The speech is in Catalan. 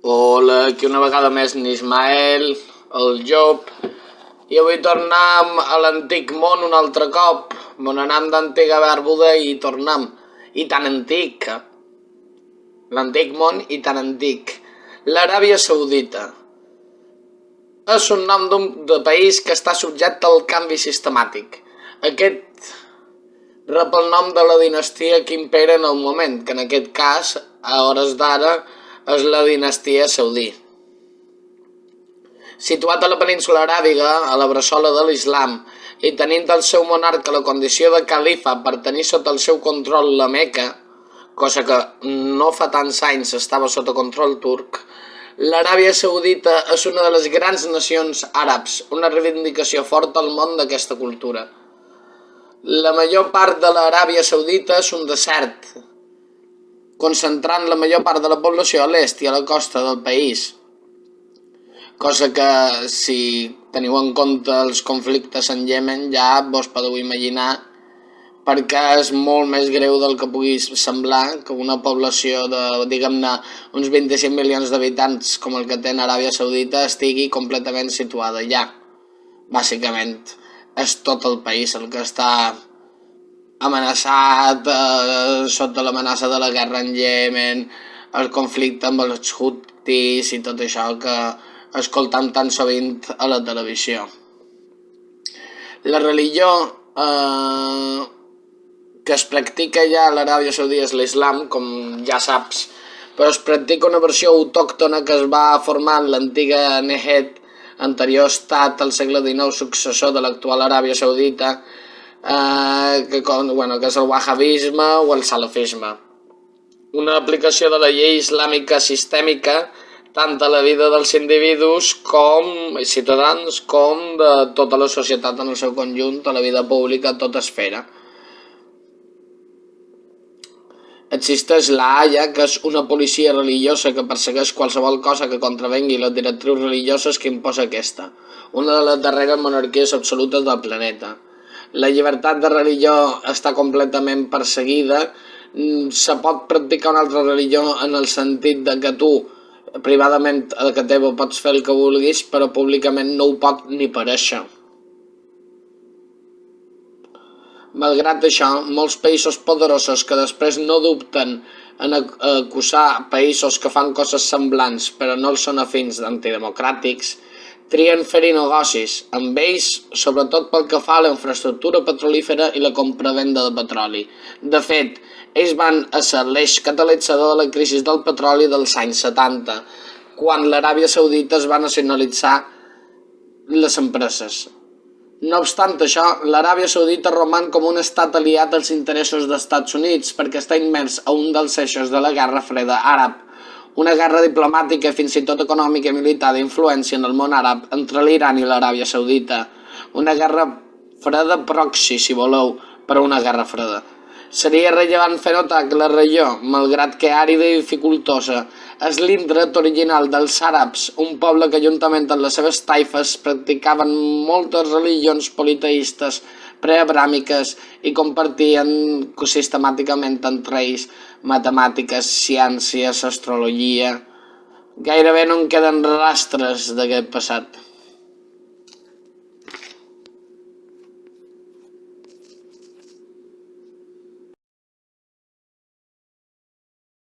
Hola, aquí una vegada més n'Ismael, el Job, i avui tornem a l'antic món un altre cop. Mon anam d'antiga bèrboda i tornem. I tan antic, l'antic món i tan antic. L'Aràbia Saudita és un nom de país que està subjecte al canvi sistemàtic. Aquest rep el nom de la dinastia que impera en el moment, que en aquest cas, a hores d'ara, és la dinastia saudí. Situat a la península aràbiga, a la bressola de l'Islam, i tenint el seu monarca la condició de califa per tenir sota el seu control la Meca, cosa que no fa tants anys estava sota control turc, l'Aràbia Saudita és una de les grans nacions àrabs, una reivindicació forta al món d'aquesta cultura. La major part de l'Aràbia Saudita és un desert, concentrant la major part de la població a l'est i a la costa del país, cosa que, si teniu en compte els conflictes en Iemen, ja vos podeu imaginar perquè és molt més greu del que pugui semblar que una població de, diguem-ne, uns 25 milions d'habitants com el que té en Aràbia Saudita estigui completament situada allà. Bàsicament, és tot el país el que està amenaçat, sota l'amenaça de la guerra en Iemen, el conflicte amb els Houthis i tot això que escoltam tan sovint a la televisió. La religió que es practica ja a l'Aràbia Saudita és l'Islam, com ja saps, però es practica una versió autòctona que es va formar en l'antiga Nehed, anterior estat al segle XIX successor de l'actual Aràbia Saudita, que és el wahhabisme o el salafisme. Una aplicació de la llei islàmica sistèmica tant a la vida dels individus com ciutadans com de tota la societat en el seu conjunt, a la vida pública, a tota esfera. Existeix la Haya, que és una policia religiosa que persegueix qualsevol cosa que contravengui les directrius religioses que imposa aquesta, una de les darreres monarquies absolutes del planeta. La llibertat de religió està completament perseguida. Se pot practicar una altra religió en el sentit de que tu, privadament a casa teva, pots fer el que vulguis, però públicament no ho pot ni parèixer. Malgrat això, molts països poderosos que després no dubten en acusar països que fan coses semblants però no els són afins d'antidemocràtics, trien fer-hi negocis amb ells, sobretot pel que fa a la infraestructura petrolífera i la compra-venda de petroli. De fet, ells van ser l'eix catalitzador de la crisi del petroli dels anys 70, quan l'Aràbia Saudita es va nacionalitzar les empreses. No obstant això, l'Aràbia Saudita roman com un estat aliat als interessos dels Estats Units perquè està immers a un dels eixos de la Guerra Freda àrab, una guerra diplomàtica i fins i tot econòmica i militar d'influència en el món àrab entre l'Iran i l'Aràbia Saudita. Una guerra freda proxy, si voleu, però una guerra freda. Seria rellevant fer notar que la regió, malgrat que àrida i dificultosa, és l'indret original dels àrabs, un poble que juntament amb les seves taifes practicaven moltes religions politeistes preabràmiques i compartien sistemàticament entre ells matemàtiques, ciències, astrologia. Gairebé no en queden rastres d'aquest passat.